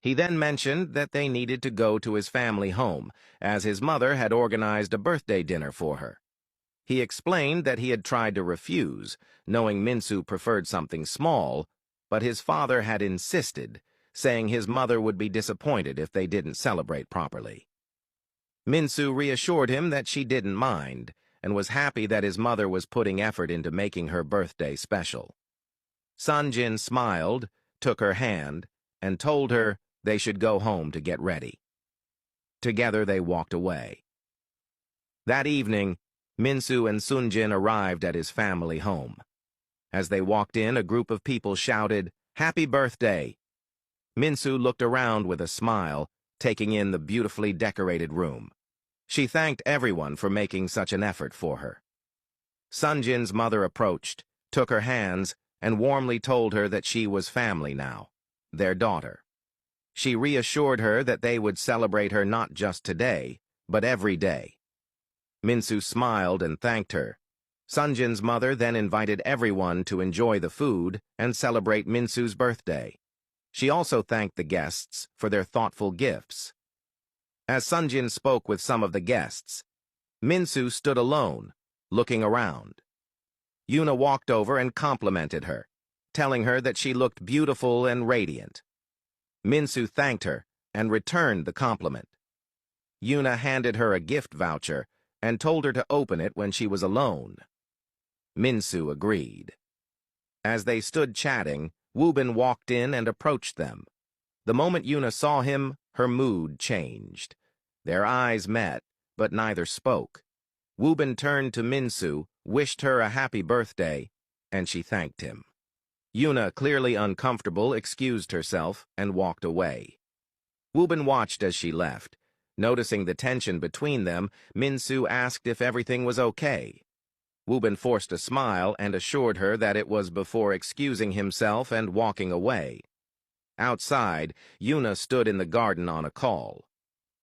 He then mentioned that they needed to go to his family home, as his mother had organized a birthday dinner for her. He explained that he had tried to refuse, knowing Minsu preferred something small, but his father had insisted, saying his mother would be disappointed if they didn't celebrate properly. Minsu reassured him that she didn't mind, and was happy that his mother was putting effort into making her birthday special. Sunjin smiled, took her hand, and told her they should go home to get ready. Together they walked away. That evening, Minsu and Sunjin arrived at his family home. As they walked in, a group of people shouted, "Happy birthday!" Minsu looked around with a smile, taking in the beautifully decorated room. She thanked everyone for making such an effort for her. Sunjin's mother approached, took her hands, and warmly told her that she was family now, their daughter. She reassured her that they would celebrate her not just today, but every day. Minsu smiled and thanked her. Sunjin's mother then invited everyone to enjoy the food and celebrate Minsu's birthday. She also thanked the guests for their thoughtful gifts. As Sunjin spoke with some of the guests, Minsu stood alone, looking around. Yuna walked over and complimented her, telling her that she looked beautiful and radiant. Minsu thanked her and returned the compliment. Yuna handed her a gift voucher and told her to open it when she was alone. Minsu agreed. As they stood chatting, Wubin walked in and approached them. The moment Yuna saw him, her mood changed. Their eyes met, but neither spoke. Wubin turned to Minsu, wished her a happy birthday, and she thanked him. Yuna, clearly uncomfortable, excused herself and walked away. Wubin watched as she left. Noticing the tension between them, Minsu asked if everything was okay. Wubin forced a smile and assured her that it was before excusing himself and walking away. Outside, Yuna stood in the garden on a call.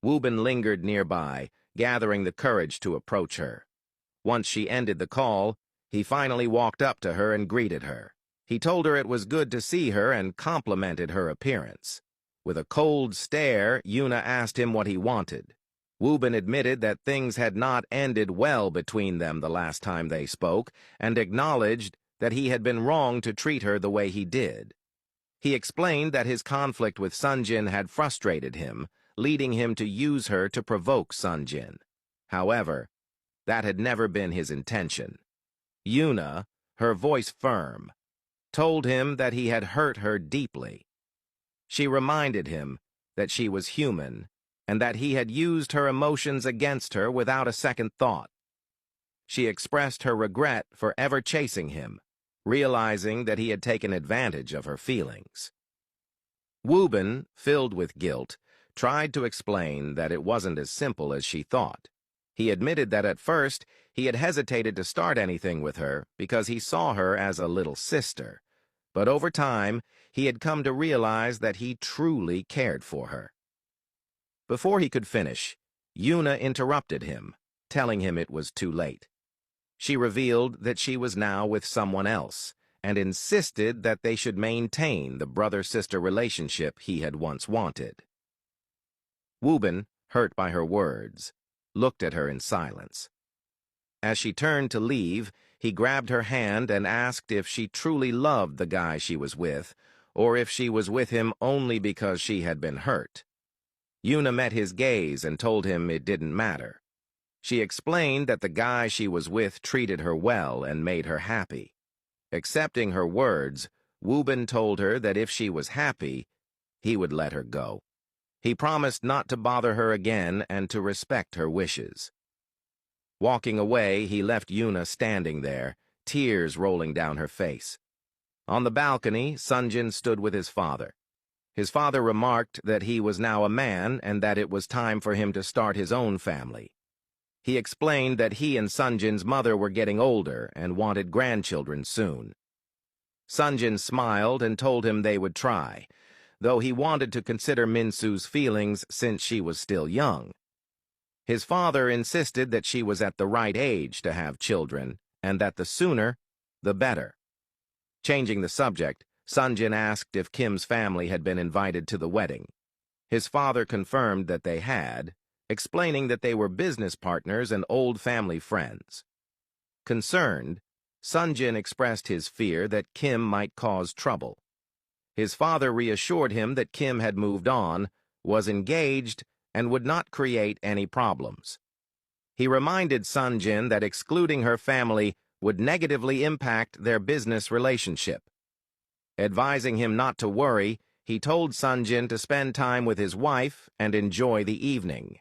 Wubin lingered nearby, gathering the courage to approach her. Once she ended the call, he finally walked up to her and greeted her. He told her it was good to see her and complimented her appearance. With a cold stare, Yuna asked him what he wanted. Wubin admitted that things had not ended well between them the last time they spoke, and acknowledged that he had been wrong to treat her the way he did. He explained that his conflict with Sunjin had frustrated him, leading him to use her to provoke Sunjin. However, that had never been his intention. Yuna, her voice firm, told him that he had hurt her deeply. She reminded him that she was human and that he had used her emotions against her without a second thought. She expressed her regret for ever chasing him, realizing that he had taken advantage of her feelings. Wubin, filled with guilt, tried to explain that it wasn't as simple as she thought. He admitted that at first he had hesitated to start anything with her because he saw her as a little sister, but over time he had come to realize that he truly cared for her. Before he could finish, Yuna interrupted him, telling him it was too late. She revealed that she was now with someone else, and insisted that they should maintain the brother-sister relationship he had once wanted. Wubin, hurt by her words, looked at her in silence. As she turned to leave, he grabbed her hand and asked if she truly loved the guy she was with, or if she was with him only because she had been hurt. Yuna met his gaze and told him it didn't matter. She explained that the guy she was with treated her well and made her happy. Accepting her words, Wubin told her that if she was happy, he would let her go. He promised not to bother her again and to respect her wishes. Walking away, he left Yuna standing there, tears rolling down her face. On the balcony, Sunjin stood with his father. His father remarked that he was now a man and that it was time for him to start his own family. He explained that he and Sunjin's mother were getting older and wanted grandchildren soon. Sunjin smiled and told him they would try, though he wanted to consider Minsu's feelings since she was still young. His father insisted that she was at the right age to have children, and that the sooner, the better. Changing the subject, Sunjin asked if Kim's family had been invited to the wedding. His father confirmed that they had, explaining that they were business partners and old family friends. Concerned, Sunjin expressed his fear that Kim might cause trouble. His father reassured him that Kim had moved on, was engaged, and would not create any problems. He reminded Sunjin that excluding her family would negatively impact their business relationship. Advising him not to worry, he told Sunjin to spend time with his wife and enjoy the evening.